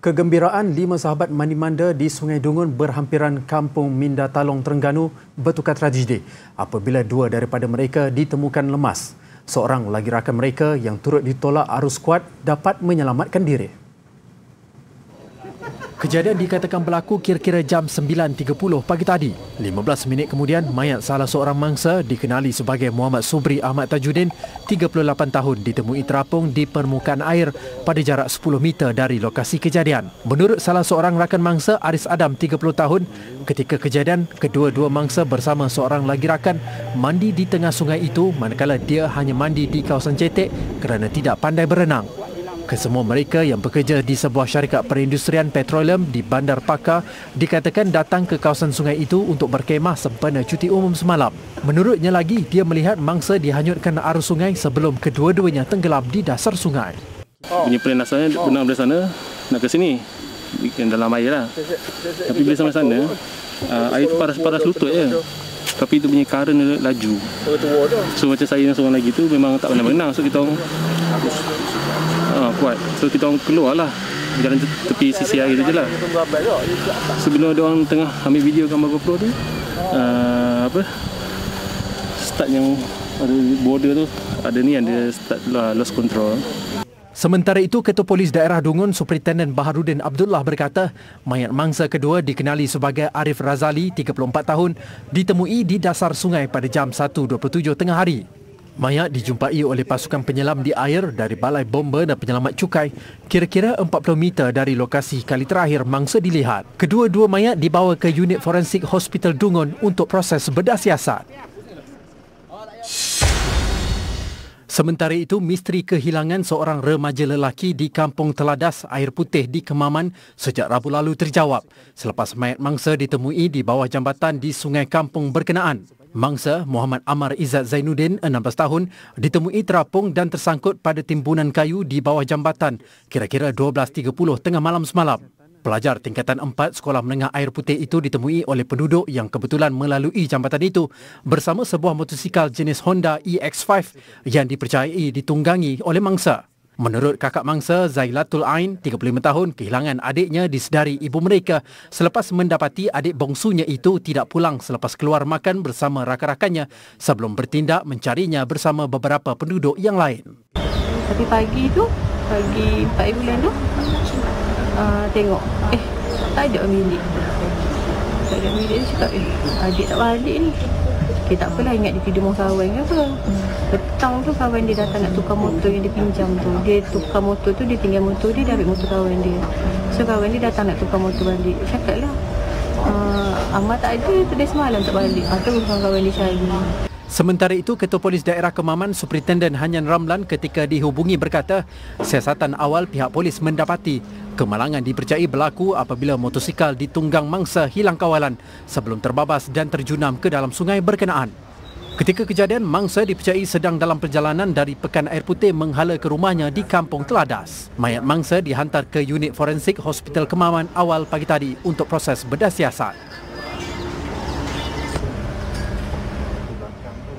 Kegembiraan 5 sahabat mandi-manda di Sungai Dungun berhampiran Kampung Minda Talong, Terengganu bertukar tragedi apabila 2 daripada mereka ditemukan lemas. Seorang lagi rakan mereka yang turut ditolak arus kuat dapat menyelamatkan diri. Kejadian dikatakan berlaku kira-kira jam 9.30 pagi tadi. 15 minit kemudian, mayat salah seorang mangsa dikenali sebagai Muhammad Subri Ahmad Tajuddin, 38 tahun, ditemui terapung di permukaan air pada jarak 10 meter dari lokasi kejadian. Menurut salah seorang rakan mangsa, Aris Adam, 30 tahun, ketika kejadian, kedua-dua mangsa bersama seorang lagi rakan mandi di tengah sungai itu manakala dia hanya mandi di kawasan cetek kerana tidak pandai berenang. Kesemua mereka yang bekerja di sebuah syarikat perindustrian petroleum di Bandar Pakar dikatakan datang ke kawasan sungai itu untuk berkemah sempena cuti umum semalam. Menurutnya lagi, dia melihat mangsa dihanyutkan arus sungai sebelum kedua-duanya tenggelam di dasar sungai. Punya plan asalnya berenang dari sana nak ke sini, dalam air lah. Tapi bila sampai sana, air tu paras-paras lutut je. Tapi itu punya current laju. So macam saya dan seorang lagi tu memang tak pernah berenang. So kita orang kuat. So kita orang keluar lah, jalan tepi sisi air tu je lah. Sebelum ada orang tengah ambil video gambar GoPro tu, start yang ada border tu, ada start lost control. Sementara itu, Ketua Polis Daerah Dungun Superintendent Baharudin Abdullah berkata, mayat mangsa kedua dikenali sebagai Arif Razali, 34 tahun, ditemui di dasar sungai pada jam 1.27 tengah hari. Mayat dijumpai oleh pasukan penyelam di air dari Balai Bomba dan Penyelamat Cukai, kira-kira 40 meter dari lokasi kali terakhir mangsa dilihat. Kedua-dua mayat dibawa ke unit forensik Hospital Dungun untuk proses bedah siasat. Sementara itu, misteri kehilangan seorang remaja lelaki di Kampung Teladas, Air Putih di Kemaman sejak Rabu lalu terjawab selepas mayat mangsa ditemui di bawah jambatan di sungai kampung berkenaan. Mangsa Muhammad Amar Izzat Zainuddin, 16 tahun, ditemui terapung dan tersangkut pada timbunan kayu di bawah jambatan kira-kira 12.30 tengah malam semalam. Pelajar tingkatan 4 Sekolah Menengah Air Putih itu ditemui oleh penduduk yang kebetulan melalui jambatan itu bersama sebuah motosikal jenis Honda EX5 yang dipercayai ditunggangi oleh mangsa. Menurut kakak mangsa, Zailatul Ain, 35 tahun, kehilangan adiknya disedari ibu mereka selepas mendapati adik bongsunya itu tidak pulang selepas keluar makan bersama rakan-rakannya sebelum bertindak mencarinya bersama beberapa penduduk yang lain. Tapi pagi 4 bulan tu, tengok, tak ada milik. Tak ada milik, dia cakap, adik tak balik ni. Tak apalah, ingat dia tidur dengan kawan ke apa. Petang tu kawan dia datang nak tukar motor yang dia pinjam tu. Dia tukar motor tu, dia tinggal motor dia ambil motor kawan dia. So kawan dia datang nak tukar motor balik. Cakap lah, Ahmad tak ada, dia semalam tak balik. Atau kawan dia cari. Sementara itu, Ketua Polis Daerah Kemaman Superintendent Hanyan Ramlan ketika dihubungi berkata, siasatan awal pihak polis mendapati kemalangan dipercayai berlaku apabila motosikal ditunggang mangsa hilang kawalan sebelum terbabas dan terjunam ke dalam sungai berkenaan. Ketika kejadian, mangsa dipercayai sedang dalam perjalanan dari Pekan Air Putih menghala ke rumahnya di Kampung Teladas. Mayat mangsa dihantar ke unit forensik Hospital Kemaman awal pagi tadi untuk proses bedah siasat.